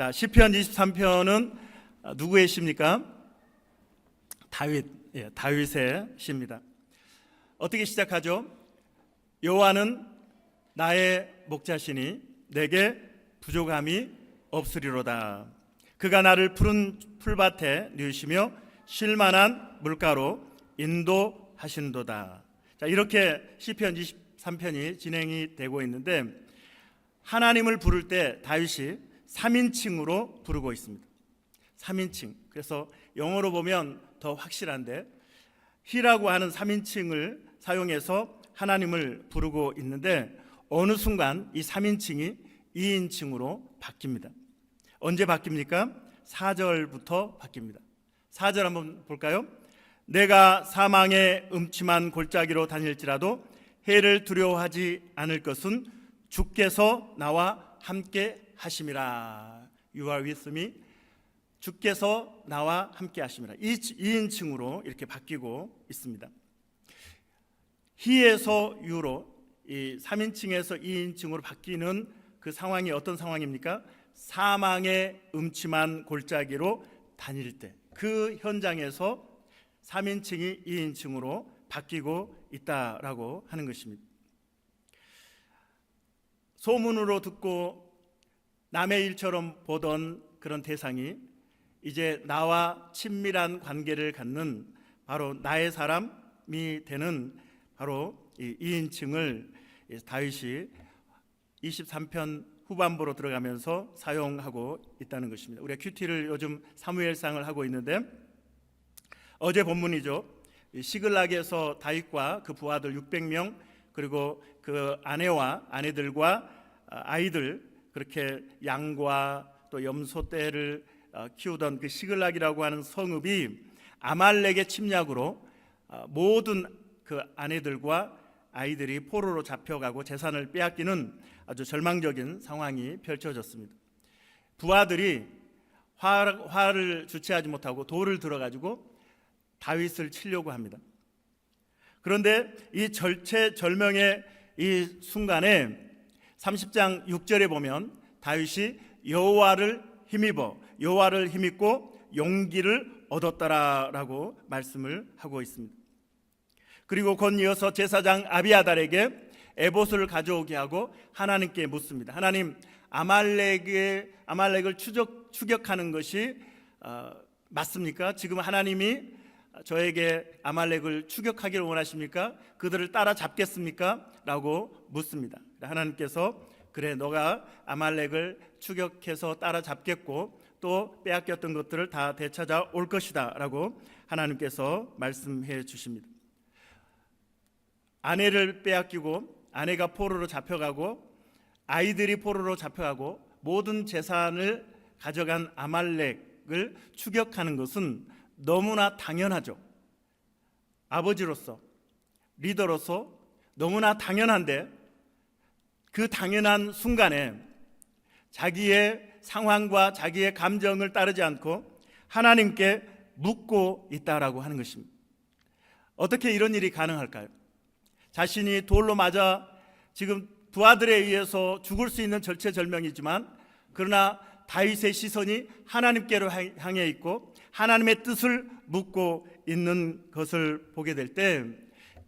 자, 시편 23편은 누구의 시입니까? 다윗의 시입니다. 어떻게 시작하죠? 여호와는 나의 목자시니 내게 부족함이 없으리로다. 그가 나를 푸른 풀밭에 누이시며 쉴만한 물가로 인도하신도다. 자, 이렇게 시편 23편이 진행이 되고 있는데, 하나님을 부를 때 다윗이 3인칭으로 부르고 있습니다. 3인칭. 그래서 영어로 보면 더 확실한데, he라고 하는 3인칭을 사용해서 하나님을 부르고 있는데, 어느 순간 이 3인칭이 2인칭으로 바뀝니다. 언제 바뀝니까? 4절부터 바뀝니다. 4절 한번 볼까요? 내가 사망의 음침한 골짜기로 다닐지라도 해를 두려워하지 않을 것은 주께서 나와 함께 하심이라. You are with me. 주께서 나와 함께 하심이라. 2인칭으로 이렇게 바뀌고 있습니다. he에서 you로, 이 3인칭에서 2인칭으로 바뀌는 그 상황이 어떤 상황입니까? 사망의 음침한 골짜기로 다닐 때, 그 현장에서 3인칭이 2인칭으로 바뀌고 있다라고 하는 것입니다. 소문으로 듣고 남의 일처럼 보던 그런 대상이 이제 나와 친밀한 관계를 갖는, 바로 나의 사람이 되는 바로 이 2인칭을 다윗이 23편 후반부로 들어가면서 사용하고 있다는 것입니다. 우리가 큐티를 요즘 사무엘상을 하고 있는데, 어제 본문이죠. 시글락에서 다윗과 그 부하들 600명, 그리고 그 아내와 아내들과 아이들, 그렇게 양과 또 염소떼를 키우던 그 시글락이라고 하는 성읍이 아말렉의 침략으로 모든 그 아내들과 아이들이 포로로 잡혀가고 재산을 빼앗기는 아주 절망적인 상황이 펼쳐졌습니다. 부하들이 화를 주체하지 못하고 돌을 들어가지고 다윗을 치려고 합니다. 그런데 이 절체절명의 이 순간에 30장 6절에 보면 다윗이 여호와를 힘입고 용기를 얻었더라라고 말씀을 하고 있습니다. 그리고 곧 이어서 제사장 아비아달에게 에봇을 가져오게 하고 하나님께 묻습니다. 하나님, 아말렉을 추격하는 것이 맞습니까? 지금 하나님이 저에게 아말렉을 추격하기를 원하십니까? 그들을 따라잡겠습니까? 라고 묻습니다. 하나님께서 그래, 너가 아말렉을 추격해서 따라잡겠고 또 빼앗겼던 것들을 다 되찾아 올 것이다 라고 하나님께서 말씀해 주십니다. 아내를 빼앗기고, 아내가 포로로 잡혀가고, 아이들이 포로로 잡혀가고, 모든 재산을 가져간 아말렉을 추격하는 것은 너무나 당연하죠. 아버지로서, 리더로서 너무나 당연한데, 그 당연한 순간에 자기의 상황과 자기의 감정을 따르지 않고 하나님께 묻고 있다라고 하는 것입니다. 어떻게 이런 일이 가능할까요? 자신이 돌로 맞아 지금 부하들에 의해서 죽을 수 있는 절체절명이지만, 그러나 다윗의 시선이 하나님께로 향해 있고 하나님의 뜻을 묻고 있는 것을 보게 될 때,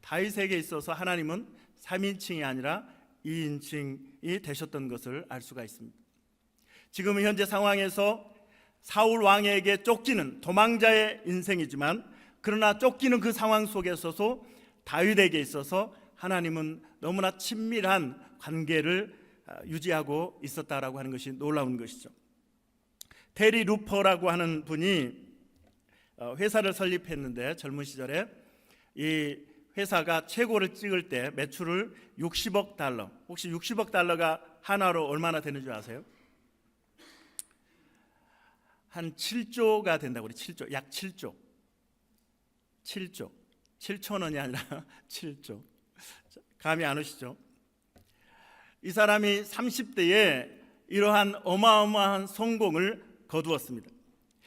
다윗에게 있어서 하나님은 3인칭이 아니라 2인칭이 되셨던 것을 알 수가 있습니다. 지금 현재 상황에서 사울 왕에게 쫓기는 도망자의 인생이지만, 그러나 쫓기는 그 상황 속에서도 다윗에게 있어서 하나님은 너무나 친밀한 관계를 유지하고 있었다라고 하는 것이 놀라운 것이죠. 테리 루퍼라고 하는 분이 회사를 설립했는데, 젊은 시절에 이 회사가 최고를 찍을 때 매출을 60억 달러, 혹시 60억 달러가 하나로 얼마나 되는 줄 아세요? 한 7조가 된다고 그래. 7조, 약 7조. 7천 원이 아니라 7조. 감이 안 오시죠? 이 사람이 30대에 이러한 어마어마한 성공을 거두었습니다.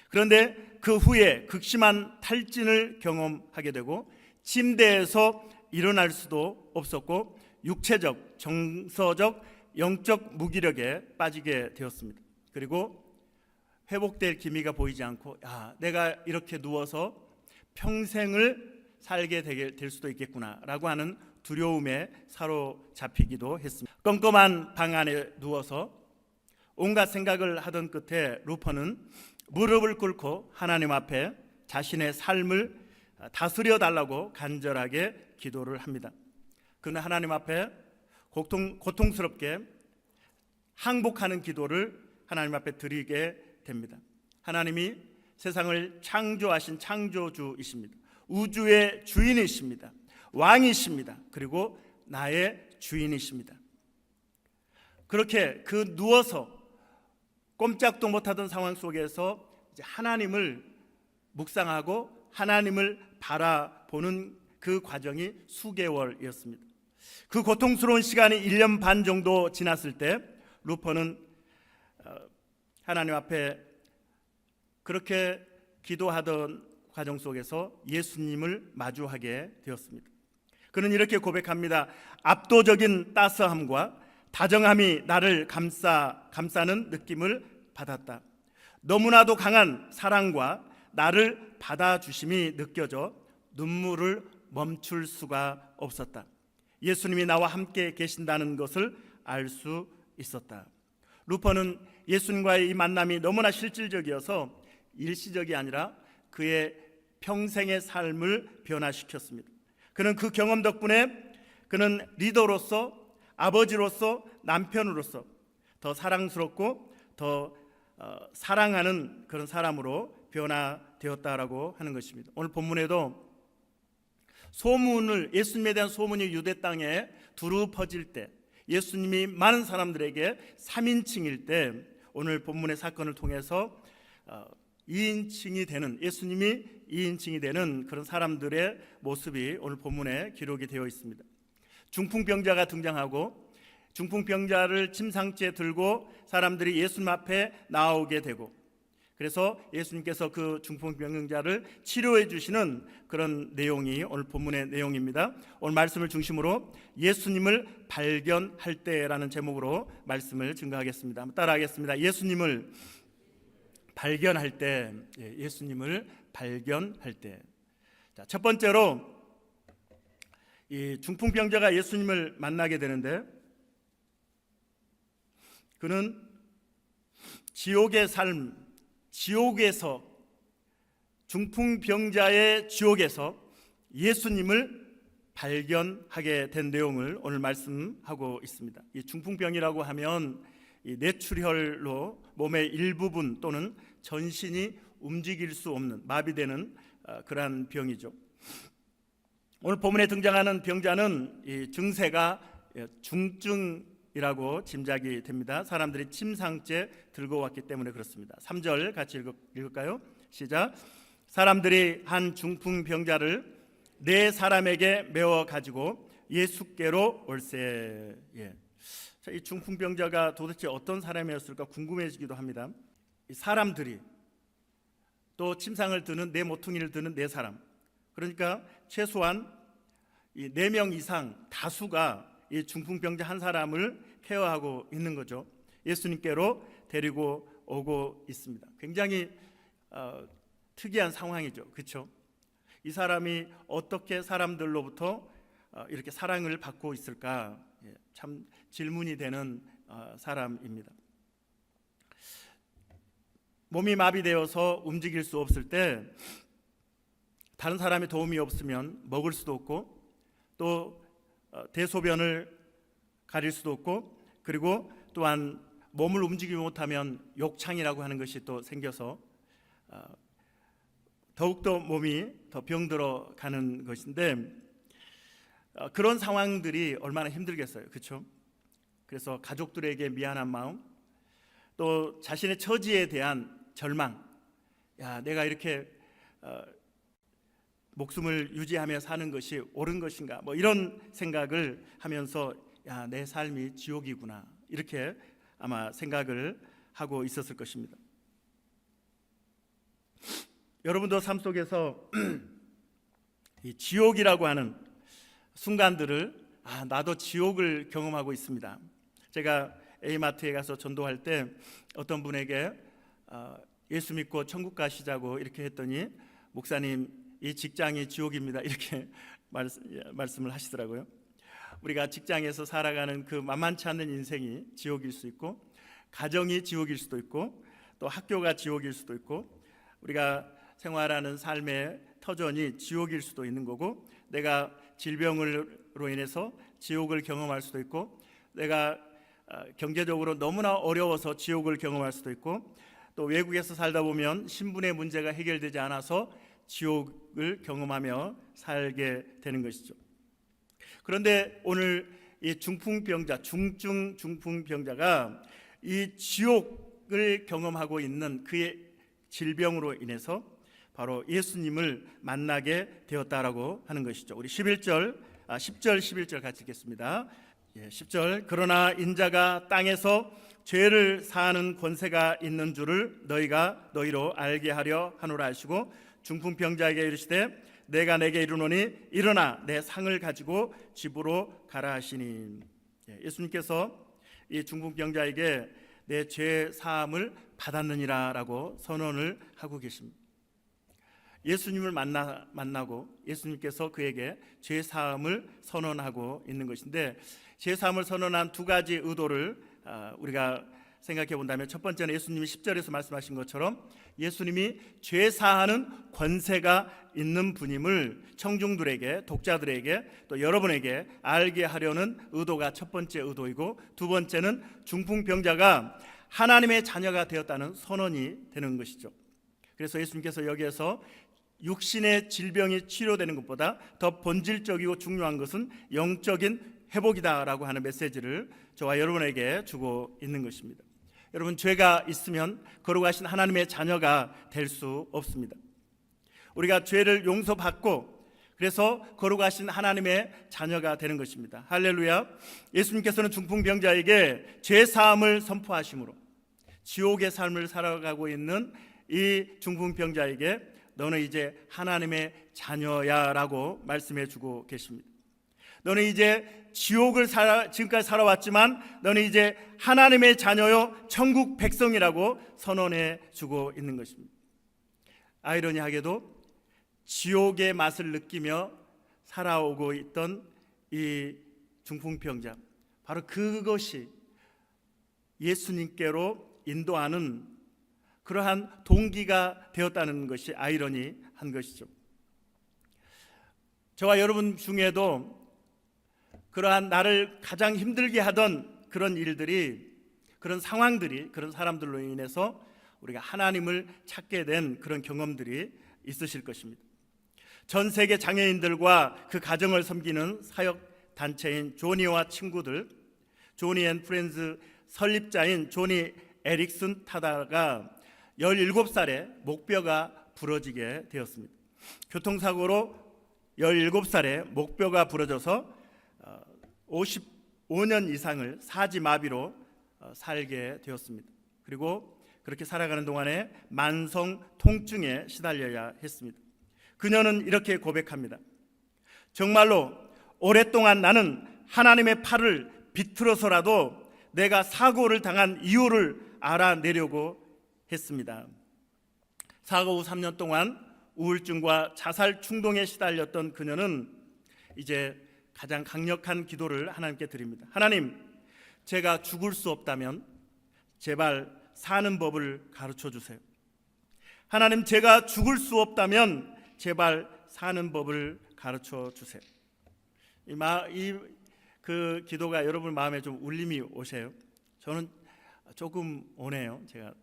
그런데 그 후에 극심한 탈진을 경험하게 되고, 침대에서 일어날 수도 없었고 육체적, 정서적, 영적 무기력에 빠지게 되었습니다. 그리고 회복될 기미가 보이지 않고 내가 이렇게 누워서 평생을 살게 될 수도 있겠구나라고 하는 두려움에 사로잡히기도 했습니다. 껌껌한 방 안에 누워서 온갖 생각을 하던 끝에 루퍼는 무릎을 꿇고 하나님 앞에 자신의 삶을 다스려 달라고 간절하게 기도를 합니다. 그는 하나님 앞에 고통스럽게 항복하는 기도를 하나님 앞에 드리게 됩니다. 하나님이 세상을 창조하신 창조주이십니다. 우주의 주인이십니다. 왕이십니다. 그리고 나의 주인이십니다. 그렇게 그 누워서 꼼짝도 못하던 상황 속에서 이제 하나님을 묵상하고 하나님을 바라보는 그 과정이 수개월이었습니다. 그 고통스러운 시간이 1년 반 정도 지났을 때 루퍼는 하나님 앞에 그렇게 기도하던 과정 속에서 예수님을 마주하게 되었습니다. 그는 이렇게 고백합니다. 압도적인 따스함과 다정함이 나를 감싸는 느낌을 받았다. 너무나도 강한 사랑과 나를 받아주심이 느껴져 눈물을 멈출 수가 없었다. 예수님이 나와 함께 계신다는 것을 알 수 있었다. 루퍼는 예수님과의 이 만남이 너무나 실질적이어서 일시적이 아니라 그의 평생의 삶을 변화시켰습니다. 그는 그 경험 덕분에 그는 리더로서, 아버지로서, 남편으로서 더 사랑스럽고 더 사랑하는 그런 사람으로 변화되었다라고 하는 것입니다. 오늘 본문에도 예수님에 대한 소문이 유대 땅에 두루 퍼질 때, 예수님이 많은 사람들에게 3인칭일 때, 오늘 본문의 사건을 통해서 2인칭이 되는, 예수님이 2인칭이 되는 그런 사람들의 모습이 오늘 본문에 기록이 되어 있습니다. 중풍병자가 등장하고 중풍병자를 침상째 들고 사람들이 예수님 앞에 나오게 되고, 그래서 예수님께서 그 중풍병자를 치료해 주시는 그런 내용이 오늘 본문의 내용입니다. 오늘 말씀을 중심으로 예수님을 발견할 때라는 제목으로 말씀을 증거하겠습니다. 한번 따라하겠습니다. 예수님을 발견할 때, 예수님을 발견할 때. 자, 첫 번째로 이 중풍병자가 예수님을 만나게 되는데, 그는 지옥의 삶, 지옥에서, 중풍병자의 지옥에서 예수님을 발견하게 된 내용을 오늘 말씀하고 있습니다. 이 중풍병이라고 하면 이 뇌출혈로 몸의 일부분 또는 전신이 움직일 수 없는, 마비되는 그러한 병이죠. 오늘 본문에 등장하는 병자는 이 증세가 중증이라고 짐작이 됩니다. 사람들이 침상째 들고 왔기 때문에 그렇습니다. 3절 같이 읽을까요? 시작. 사람들이 한 중풍병자를 네 사람에게 메워 가지고 예수께로 올세. 자, 이 중풍병자가 도대체 어떤 사람이었을까 궁금해지기도 합니다. 이 사람들이, 또 침상을 드는 네 모퉁이를 드는 네 사람, 그러니까 최소한 이 4명 이상 다수가 이 중풍병자 한 사람을 케어하고 있는 거죠. 예수님께로 데리고 오고 있습니다. 굉장히 특이한 상황이죠. 그렇죠? 이 사람이 어떻게 사람들로부터 이렇게 사랑을 받고 있을까? 참 질문이 되는 사람입니다. 몸이 마비되어서 움직일 수 없을 때 다른 사람의 도움이 없으면 먹을 수도 없고, 또 대소변을 가릴 수도 없고, 그리고 또한 몸을 움직이지 못하면 욕창이라고 하는 것이 또 생겨서 더욱더 몸이 더 병들어 가는 것인데, 그런 상황들이 얼마나 힘들겠어요. 그렇죠? 그래서 가족들에게 미안한 마음, 또 자신의 처지에 대한 절망, 내가 이렇게 목숨을 유지하며 사는 것이 옳은 것인가, 뭐 이런 생각을 하면서 내 삶이 지옥이구나, 이렇게 아마 생각을 하고 있었을 것입니다. 여러분도 삶 속에서 이 지옥이라고 하는 순간들을 나도 지옥을 경험하고 있습니다. 제가 A마트에 가서 전도할 때 어떤 분에게 예수 믿고 천국 가시자고 이렇게 했더니 목사님 이 직장이 지옥입니다 이렇게 말씀을 하시더라고요. 우리가 직장에서 살아가는 그 만만치 않은 인생이 지옥일 수 있고, 가정이 지옥일 수도 있고, 또 학교가 지옥일 수도 있고, 우리가 생활하는 삶의 터전이 지옥일 수도 있는 거고, 내가 질병으로 인해서 지옥을 경험할 수도 있고, 내가 경제적으로 너무나 어려워서 지옥을 경험할 수도 있고, 또 외국에서 살다 보면 신분의 문제가 해결되지 않아서 지옥을 경험하며 살게 되는 것이죠. 그런데 오늘 이 중풍병자, 중증 중풍병자가 이 지옥을 경험하고 있는 그의 질병으로 인해서 바로 예수님을 만나게 되었다라고 하는 것이죠. 우리 10절 11절 같이 읽겠습니다. 10절 그러나 인자가 땅에서 죄를 사하는 권세가 있는 줄을 너희가 너희로 알게 하려 하노라 하시고 중풍병자에게 이르시되 내가 내게 이르노니 일어나 내 상을 가지고 집으로 가라 하시니. 예수님께서 이 중풍병자에게 내 죄 사함을 받았느니라라고 선언을 하고 계십니다. 예수님을 만나고 예수님께서 그에게 죄 사함을 선언하고 있는 것인데, 죄 사함을 선언한 두 가지 의도를 우리가 생각해 본다면, 첫 번째는 예수님이 10절에서 말씀하신 것처럼 예수님이 죄 사하는 권세가 있는 분임을 청중들에게, 독자들에게, 또 여러분에게 알게 하려는 의도가 첫 번째 의도이고, 두 번째는 중풍병자가 하나님의 자녀가 되었다는 선언이 되는 것이죠. 그래서 예수님께서 여기에서 육신의 질병이 치료되는 것보다 더 본질적이고 중요한 것은 영적인 회복이다라고 하는 메시지를 저와 여러분에게 주고 있는 것입니다. 여러분, 죄가 있으면 거룩하신 하나님의 자녀가 될 수 없습니다. 우리가 죄를 용서받고 그래서 거룩하신 하나님의 자녀가 되는 것입니다. 할렐루야. 예수님께서는 중풍병자에게 죄 사함을 선포하심으로 지옥의 삶을 살아가고 있는 이 중풍병자에게 너는 이제 하나님의 자녀야 라고 말씀해 주고 계십니다. 너는 이제 지옥을 지금까지 살아왔지만 너는 이제 하나님의 자녀요 천국 백성이라고 선언해 주고 있는 것입니다. 아이러니하게도 지옥의 맛을 느끼며 살아오고 있던 이 중풍병자, 바로 그것이 예수님께로 인도하는 그러한 동기가 되었다는 것이 아이러니한 것이죠. 저와 여러분 중에도 그러한 나를 가장 힘들게 하던 그런 일들이, 그런 상황들이, 그런 사람들로 인해서 우리가 하나님을 찾게 된 그런 경험들이 있으실 것입니다. 전 세계 장애인들과 그 가정을 섬기는 사역 단체인 조니와 친구들, 조니 앤 프렌즈 설립자인 조니 에릭슨 타다가 17살에 목뼈가 부러지게 되었습니다. 교통사고로 17살에 목뼈가 부러져서 55년 이상을 사지마비로 살게 되었습니다. 그리고 그렇게 살아가는 동안에 만성 통증에 시달려야 했습니다. 그녀는 이렇게 고백합니다. 정말로 오랫동안 나는 하나님의 팔을 비틀어서라도 내가 사고를 당한 이유를 알아내려고 했습니다. 사고 후 3년 동안 우울증과 자살 충동에 시달렸던 그녀는 이제 가장 강력한 기도를 하나님께 드립니다. 하나님, 제가 죽을 수 없다면 제발 사는 법을 가르쳐 주세요. 하나님, 제가 죽을 수 없다면 제발 사는 법을 가르쳐 주세요. 그 기도가 여러분 마음에 좀 울림이 오세요? 저는 조금 오네요. 제가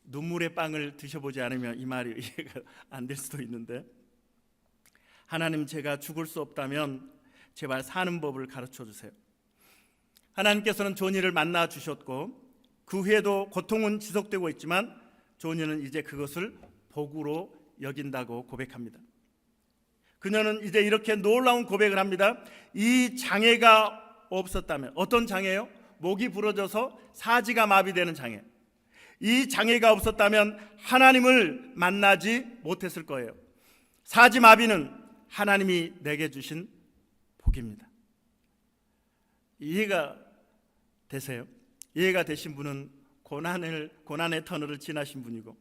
눈물의 빵을 드셔보지 않으면 이 말이 이해가 안 될 수도 있는데, 하나님, 제가 죽을 수 없다면 제발 사는 법을 가르쳐 주세요. 하나님께서는 조니를 만나 주셨고 그 후에도 고통은 지속되고 있지만 조니는 이제 그것을 복으로 여긴다고 고백합니다. 그녀는 이제 이렇게 놀라운 고백을 합니다. 이 장애가 없었다면, 어떤 장애요? 목이 부러져서 사지가 마비되는 장애. 이 장애가 없었다면 하나님을 만나지 못했을 거예요. 사지마비는 하나님이 내게 주신 복입니다. 이해가 되세요? 이해가 되신 분은 고난의 터널을 지나신 분이고,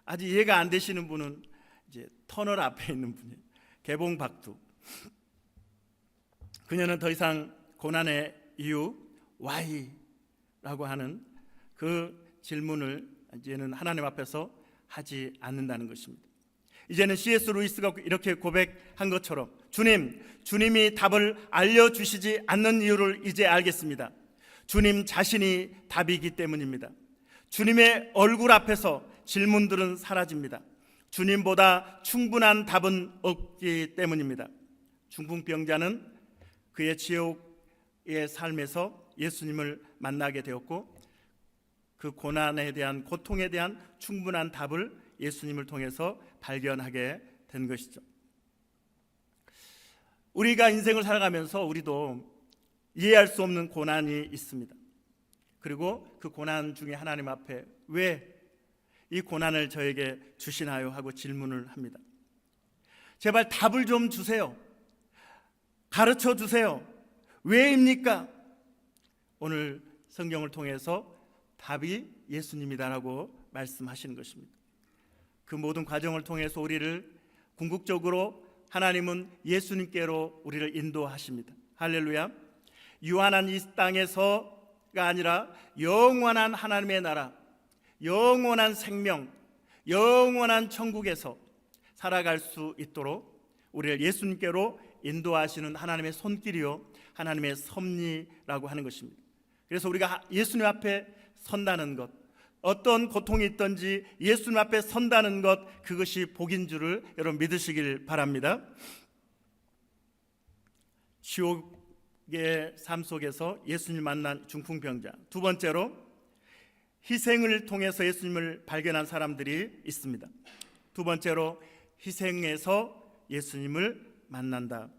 아직 이해가 안 되시는 분은 이제 터널 앞에 있는 분이에요. 개봉박두. 그녀는 더 이상 고난의 이유 Why라고 하는 그 질문을 이제는 하나님 앞에서 하지 않는다는 것입니다. 이제는 C.S. 루이스가 이렇게 고백한 것처럼 주님이 답을 알려주시지 않는 이유를 이제 알겠습니다. 주님 자신이 답이기 때문입니다. 주님의 얼굴 앞에서 질문들은 사라집니다. 주님보다 충분한 답은 없기 때문입니다. 중풍병자는 그의 지옥의 삶에서 예수님을 만나게 되었고, 그 고난에 대한, 고통에 대한 충분한 답을 예수님을 통해서 발견하게 된 것이죠. 우리가 인생을 살아가면서 우리도 이해할 수 없는 고난이 있습니다. 그리고 그 고난 중에 하나님 앞에 왜 이 고난을 저에게 주시나요? 하고 질문을 합니다. 제발 답을 좀 주세요. 가르쳐 주세요. 왜입니까? 오늘 성경을 통해서 답이 예수님이다라고 말씀하시는 것입니다. 그 모든 과정을 통해서 우리를 궁극적으로 하나님은 예수님께로 우리를 인도하십니다. 할렐루야. 유한한 이 땅에서가 아니라 영원한 하나님의 나라, 영원한 생명, 영원한 천국에서 살아갈 수 있도록 우리를 예수님께로 인도하시는 하나님의 손길이요, 하나님의 섭리라고 하는 것입니다. 그래서 우리가 예수님 앞에 선다는 것, 어떤 고통이 있든지 예수님 앞에 선다는 것, 그것이 복인 줄을 여러분 믿으시길 바랍니다. 지옥의 삶 속에서 예수님 만난 중풍병자, 두 번째로 희생을 통해서 예수님을 발견한 사람들이 있습니다. 두 번째로 희생에서 예수님을 만난다.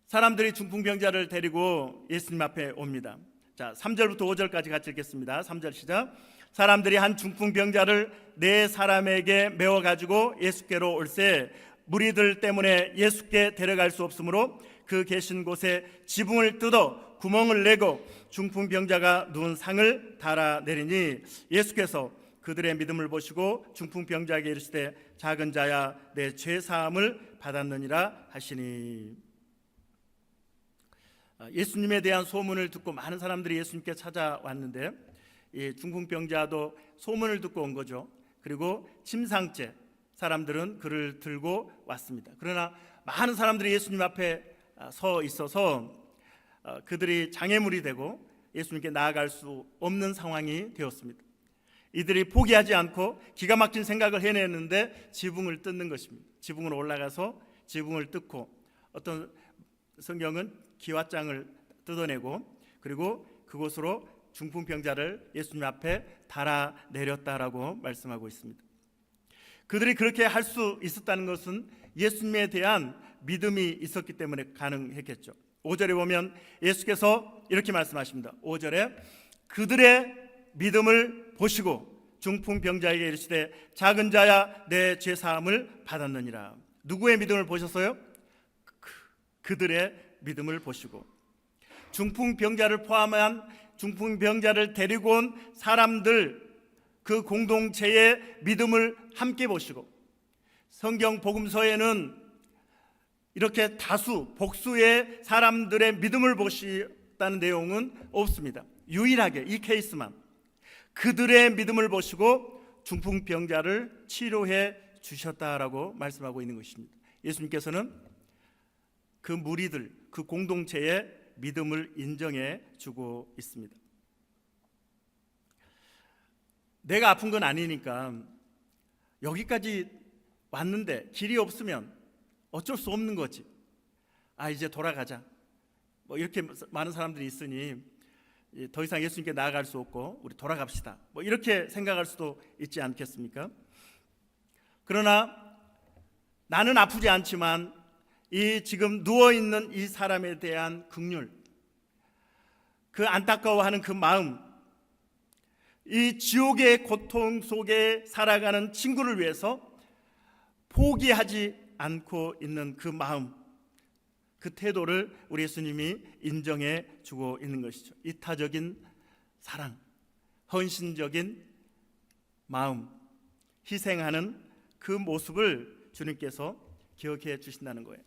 사람들이 중풍병자를 데리고 예수님 앞에 옵니다. 자, 3절부터 5절까지 같이 읽겠습니다. 3절 시작. 사람들이 한 중풍병자를 네 사람에게 메워 가지고 예수께로 올세 무리들 때문에 예수께 데려갈 수 없으므로 그 계신 곳에 지붕을 뜯어 구멍을 내고 중풍병자가 누운 상을 달아내리니 예수께서 그들의 믿음을 보시고 중풍병자에게 이르시되 작은 자야 내 죄 사함을 받았느니라 하시니. 예수님에 대한 소문을 듣고 많은 사람들이 예수님께 찾아왔는데, 이 중풍병자도 소문을 듣고 온 거죠. 그리고 침상째 사람들은 그를 들고 왔습니다. 그러나 많은 사람들이 예수님 앞에 서 있어서 그들이 장애물이 되고 예수님께 나아갈 수 없는 상황이 되었습니다. 이들이 포기하지 않고 기가 막힌 생각을 해냈는데 지붕을 뜯는 것입니다. 지붕으로 올라가서 지붕을 뜯고, 어떤 성경은 기와장을 뜯어내고, 그리고 그곳으로 중풍병자를 예수님 앞에 달아내렸다라고 말씀하고 있습니다. 그들이 그렇게 할 수 있었다는 것은 예수님에 대한 믿음이 있었기 때문에 가능했겠죠. 5절에 보면 예수께서 이렇게 말씀하십니다. 5절에 그들의 믿음을 보시고 중풍병자에게 이르시되 작은 자야 내 죄 사함을 받았느니라. 누구의 믿음을 보셨어요? 그들의 믿음을 보시고, 중풍병자를 포함한 중풍병자를 데리고 온 사람들, 그 공동체의 믿음을 함께 보시고, 성경 복음서에는 이렇게 다수, 복수의 사람들의 믿음을 보시다는 내용은 없습니다. 유일하게 이 케이스만 그들의 믿음을 보시고 중풍병자를 치료해 주셨다라고 말씀하고 있는 것입니다. 예수님께서는 그 무리들, 그 공동체의 믿음을 인정해 주고 있습니다. 내가 아픈 건 아니니까 여기까지 왔는데 길이 없으면 어쩔 수 없는 거지. 이제 돌아가자. 뭐 이렇게 많은 사람들이 있으니 더 이상 예수님께 나아갈 수 없고 우리 돌아갑시다. 뭐 이렇게 생각할 수도 있지 않겠습니까? 그러나 나는 아프지 않지만 이 지금 누워있는 이 사람에 대한 긍휼, 그 안타까워하는 그 마음, 이 지옥의 고통 속에 살아가는 친구를 위해서 포기하지 않고 있는 그 마음, 그 태도를 우리 예수님이 인정해 주고 있는 것이죠. 이타적인 사랑, 헌신적인 마음, 희생하는 그 모습을 주님께서 기억해 주신다는 거예요.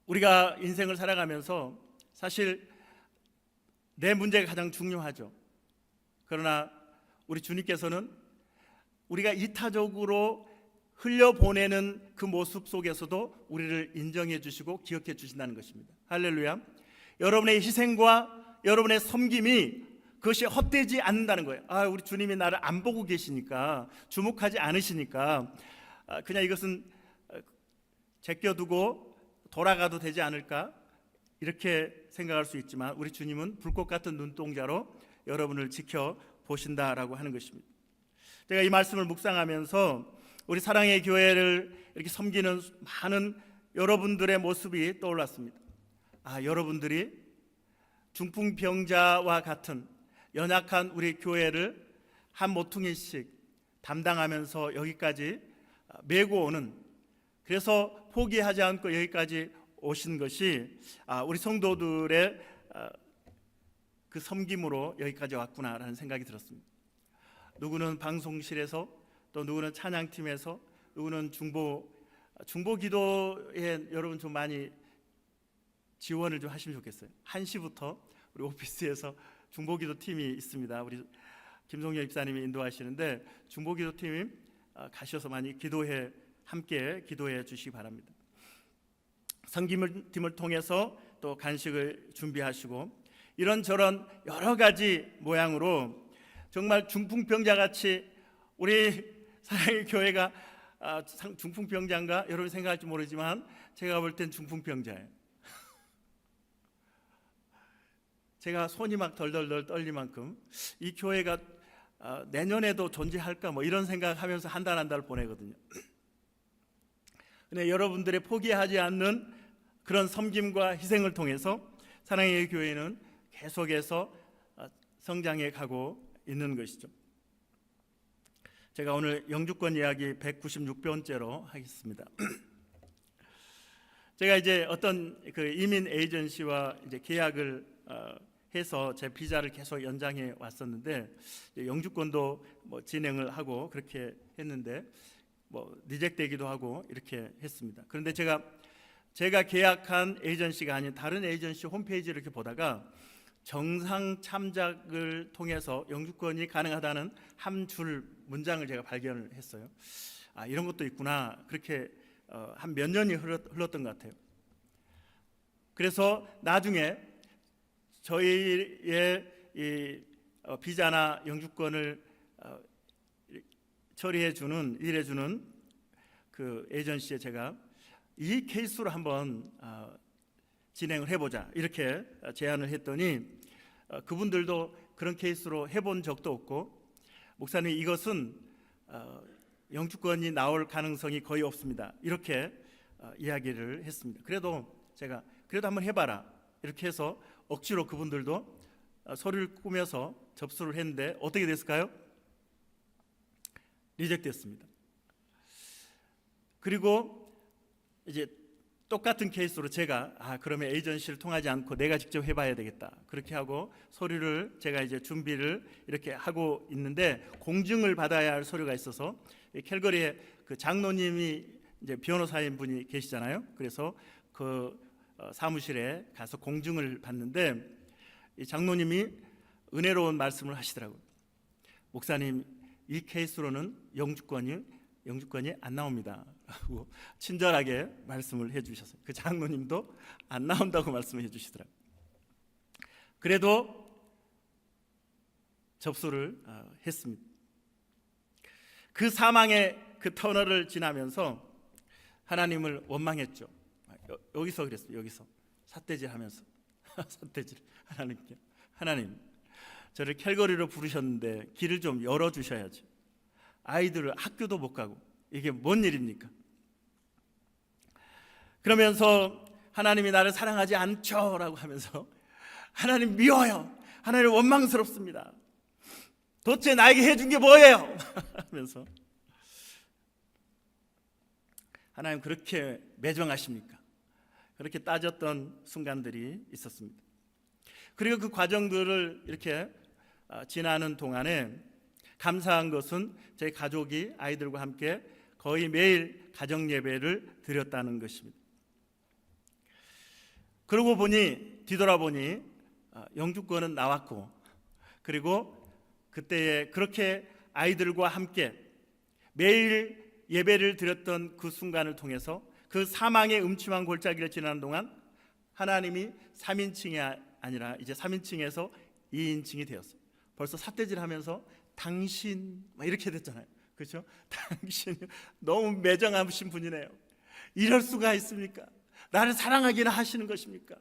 우리가 인생을 살아가면서 사실 내 문제가 가장 중요하죠. 그러나 우리 주님께서는 우리가 이타적으로 흘려보내는 그 모습 속에서도 우리를 인정해 주시고 기억해 주신다는 것입니다. 할렐루야. 여러분의 희생과 여러분의 섬김이 그것이 헛되지 않는다는 거예요. 우리 주님이 나를 안 보고 계시니까, 주목하지 않으시니까 그냥 이것은 제껴두고 돌아가도 되지 않을까, 이렇게 생각할 수 있지만 우리 주님은 불꽃 같은 눈동자로 여러분을 지켜보신다라고 하는 것입니다. 제가 이 말씀을 묵상하면서 우리 사랑의 교회를 이렇게 섬기는 많은 여러분들의 모습이 떠올랐습니다. 여러분들이 중풍병자와 같은 연약한 우리 교회를 한 모퉁이씩 담당하면서 여기까지 메고 오는, 그래서 포기하지 않고 여기까지 오신 것이 우리 성도들의 그 섬김으로 여기까지 왔구나라는 생각이 들었습니다. 누구는 방송실에서, 또 누구는 찬양팀에서, 누구는 중보 기도에 여러분 좀 많이 지원을 좀 하시면 좋겠어요. 1시부터 우리 오피스에서 중보기도 팀이 있습니다. 우리 김성녀 입사님이 인도하시는데 중보기도 팀이 가셔서 많이 함께 기도해 주시기 바랍니다. 섬김팀을 통해서 또 간식을 준비하시고 이런저런 여러 가지 모양으로 정말 중풍병자같이 우리 사랑의 교회가 중풍병자인가 여러분 생각할지 모르지만 제가 볼 땐 중풍병자예요. 제가 손이 막 덜덜덜 떨릴 만큼 이 교회가 내년에도 존재할까 이런 생각하면서 한 달 한 달 보내거든요. 근데 여러분들의 포기하지 않는 그런 섬김과 희생을 통해서 사랑의 교회는 계속해서 성장해 가고 있는 것이죠. 제가 오늘 영주권 이야기 196번째로 하겠습니다. 제가 이제 어떤 그 이민 에이전시와 이제 계약을 해서 제 비자를 계속 연장해 왔었는데 영주권도 진행을 하고 그렇게 했는데 리젝되기도 하고 이렇게 했습니다. 그런데 제가 계약한 에이전시가 아닌 다른 에이전시 홈페이지를 이렇게 보다가 정상 참작을 통해서 영주권이 가능하다는 한 줄 문장을 제가 발견을 했어요. 이런 것도 있구나. 그렇게 한 몇 년이 흘렀던 것 같아요. 그래서 나중에 저희의 이 비자나 영주권을 처리해주는, 일해주는 그 에이전시에 제가 이 케이스로 한번 진행을 해보자 이렇게 제안을 했더니 그분들도 그런 케이스로 해본 적도 없고, 목사님 이것은 영주권이 나올 가능성이 거의 없습니다 이렇게 이야기를 했습니다. 그래도 제가 그래도 한번 해봐라 이렇게 해서 억지로 그분들도 서류를 꾸며서 접수를 했는데 어떻게 됐을까요? 리젝됐습니다. 그리고 이제 똑같은 케이스로 제가 그러면 에이전시를 통하지 않고 내가 직접 해봐야 되겠다 그렇게 하고 서류를 제가 이제 준비를 이렇게 하고 있는데 공증을 받아야 할 서류가 있어서 캘거리에 그 장로님이 이제 변호사인 분이 계시잖아요. 그래서 그 사무실에 가서 공증을 받는데 이 장로님이 은혜로운 말씀을 하시더라고요. 목사님 이 케이스로는 영주권이 안 나옵니다 라고 친절하게 말씀을 해주셨어요. 그 장로님도 안 나온다고 말씀해 주시더라고요. 그래도 접수를 했습니다. 그 사망의 그 터널을 지나면서 하나님을 원망했죠. 여기서 그랬어요. 여기서 삿대질하면서 삿대질 하나님께, 하나님 저를 캘거리로 부르셨는데 길을 좀 열어주셔야죠. 아이들을 학교도 못 가고 이게 뭔 일입니까? 그러면서 하나님이 나를 사랑하지 않죠 라고 하면서 하나님 미워요, 하나님 원망스럽습니다, 도대체 나에게 해준 게 뭐예요? 하면서 하나님 그렇게 매정하십니까? 그렇게 따졌던 순간들이 있었습니다. 그리고 그 과정들을 이렇게 지나는 동안에 감사한 것은 저희 가족이 아이들과 함께 거의 매일 가정 예배를 드렸다는 것입니다. 그러고 보니 뒤돌아보니 영주권은 나왔고, 그리고 그때에 그렇게 아이들과 함께 매일 예배를 드렸던 그 순간을 통해서 그 사망의 음침한 골짜기를 지나는 동안 하나님이 3인칭이 아니라 이제 3인칭에서 2인칭이 되었어요. 벌써 삿대질하면서 당신 이렇게 됐잖아요. 그렇죠? 당신 너무 매정하신 분이네요. 이럴 수가 있습니까? 나를 사랑하기는 하시는 것입니까?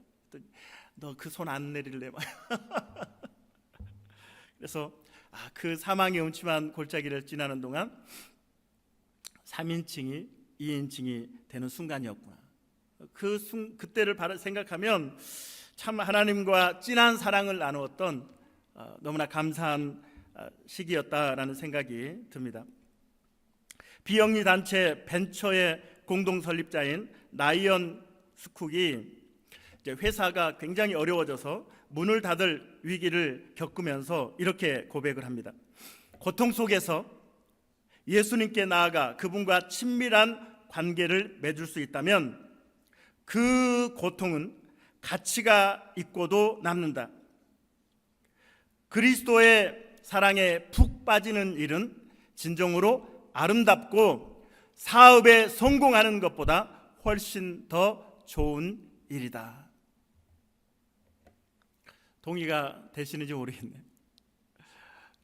너 그 손 안 내릴래? 그래서 그 사망의 음침한 골짜기를 지나는 동안 3인칭이 2인칭이 되는 순간이었구나. 그때를 생각하면 참 하나님과 진한 사랑을 나누었던 너무나 감사한 시기였다라는 생각이 듭니다. 비영리 단체 벤처의 공동 설립자인 라이언 스쿡이 회사가 굉장히 어려워져서 문을 닫을 위기를 겪으면서 이렇게 고백을 합니다. 고통 속에서 예수님께 나아가 그분과 친밀한 관계를 맺을 수 있다면 그 고통은 가치가 있고도 남는다. 그리스도의 사랑에 푹 빠지는 일은 진정으로 아름답고 사업에 성공하는 것보다 훨씬 더 좋은 일이다. 동의가 되시는지 모르겠네요.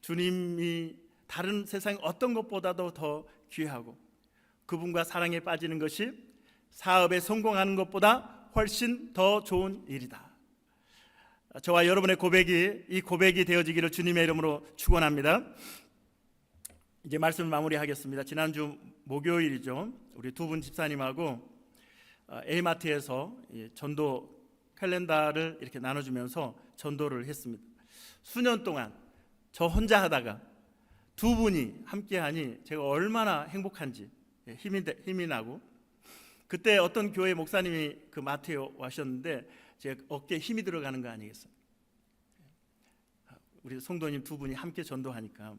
주님이 다른 세상 어떤 것보다도 더 귀하고 그분과 사랑에 빠지는 것이 사업에 성공하는 것보다 훨씬 더 좋은 일이다. 저와 여러분의 이 고백이 되어지기를 주님의 이름으로 축원합니다. 이제 말씀을 마무리하겠습니다. 지난주 목요일이죠. 우리 두 분 집사님하고 A마트에서 전도 캘린더를 이렇게 나눠주면서 전도를 했습니다. 수년 동안 저 혼자 하다가 두 분이 함께하니 제가 얼마나 행복한지 힘이 나고, 그때 어떤 교회 목사님이 그 마트에 와셨는데 제 어깨에 힘이 들어가는 거 아니겠어요? 우리 성도님 두 분이 함께 전도하니까.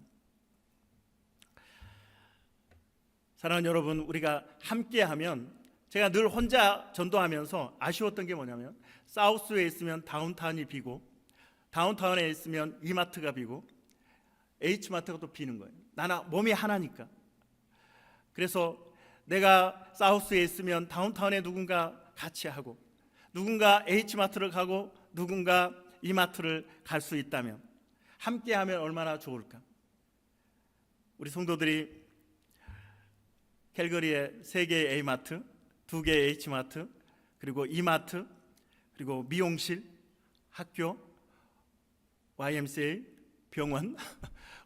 사랑하는 여러분, 우리가 함께하면, 제가 늘 혼자 전도하면서 아쉬웠던 게 뭐냐면 사우스에 있으면 다운타운이 비고 다운타운에 있으면 이마트가 비고 H마트가 또 비는 거예요. 나는 몸이 하나니까. 그래서 내가 사우스에 있으면 다운타운에 누군가 같이 하고 누군가 H마트를 가고 누군가 이마트를 갈 수 있다면 함께하면 얼마나 좋을까. 우리 성도들이 캘거리에 3개의 A마트, 2개의 H마트, 그리고 이마트, 그리고 미용실, 학교, YMCA, 병원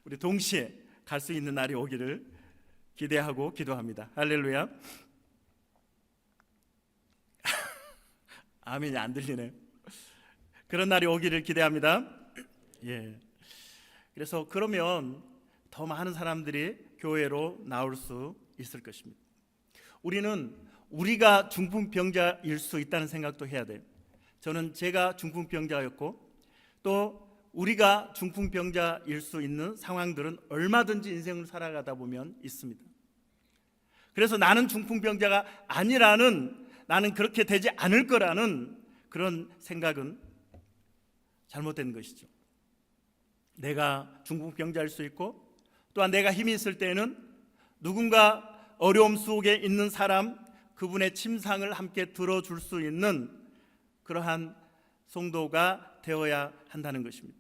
우리 동시에 갈 수 있는 날이 오기를 기대하고 기도합니다. 할렐루야. 아멘이 안 들리네요. 그런 날이 오기를 기대합니다. 예. 그래서 그러면 더 많은 사람들이 교회로 나올 수 있을 것입니다. 우리는 우리가 중풍병자일 수 있다는 생각도 해야 돼요. 저는 제가 중풍병자였고 또 우리가 중풍병자일 수 있는 상황들은 얼마든지 인생을 살아가다 보면 있습니다. 그래서 나는 중풍병자가 아니라는, 나는 그렇게 되지 않을 거라는 그런 생각은 잘못된 것이죠. 내가 중풍병자일 수 있고 또한 내가 힘이 있을 때는 누군가 어려움 속에 있는 사람, 그분의 침상을 함께 들어줄 수 있는 그러한 성도가 되어야 한다는 것입니다.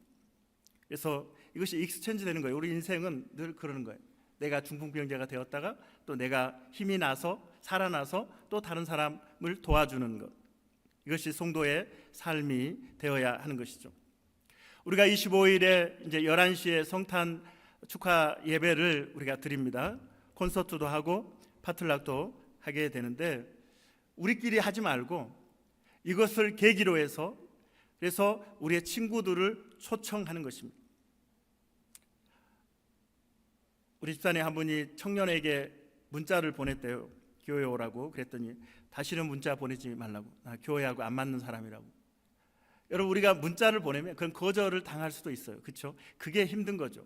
그래서 이것이 익스체인지 되는 거예요. 우리 인생은 늘 그러는 거예요. 내가 중풍병자가 되었다가 또 내가 힘이 나서 살아나서 또 다른 사람을 도와주는 것, 이것이 성도의 삶이 되어야 하는 것이죠. 우리가 25일에 이제 11시에 성탄 축하 예배를 우리가 드립니다. 콘서트도 하고 파틀락도 하게 되는데 우리끼리 하지 말고 이것을 계기로 해서, 그래서 우리의 친구들을 초청하는 것입니다. 우리 집사님 한 분이 청년에게 문자를 보냈대요. 교회 오라고. 그랬더니 다시는 문자 보내지 말라고. 나 교회하고 안 맞는 사람이라고. 여러분, 우리가 문자를 보내면 그건 거절을 당할 수도 있어요. 그렇죠? 그게 힘든 거죠.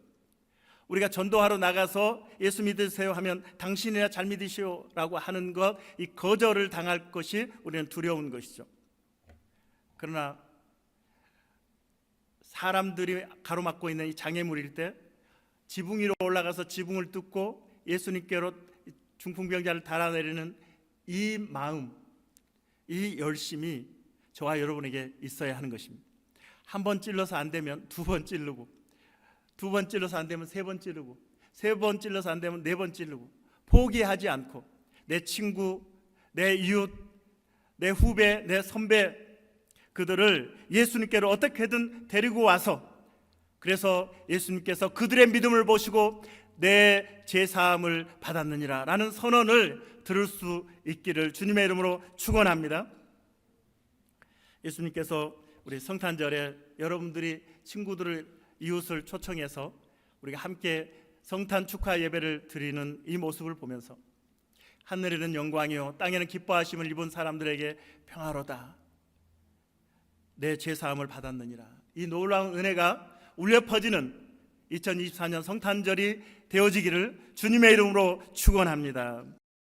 우리가 전도하러 나가서 예수 믿으세요 하면 당신이야 잘 믿으시오라고 하는 것, 이 거절을 당할 것이 우리는 두려운 것이죠. 그러나 사람들이 가로막고 있는 이 장애물일 때 지붕 위로 올라가서 지붕을 뚫고 예수님께로 중풍병자를 달아내리는 이 마음, 이 열심이 저와 여러분에게 있어야 하는 것입니다. 한 번 찔러서 안 되면 두 번 찌르고, 두 번 찔러서 안 되면 세 번 찌르고, 세 번 찔러서 안 되면 네 번 찌르고, 포기하지 않고 내 친구, 내 이웃, 내 후배, 내 선배, 그들을 예수님께로 어떻게든 데리고 와서, 그래서 예수님께서 그들의 믿음을 보시고 내 제사함을 받았느니라 라는 선언을 들을 수 있기를 주님의 이름으로 축원합니다. 예수님께서 우리 성탄절에 여러분들이 친구들을, 이웃을 초청해서 우리가 함께 성탄 축하 예배를 드리는 이 모습을 보면서 하늘에는 영광이요 땅에는 기뻐하심을 입은 사람들에게 평화로다, 내 죄사함을 받았느니라, 이 놀라운 은혜가 울려 퍼지는 2024년 성탄절이 되어지기를 주님의 이름으로 축원합니다.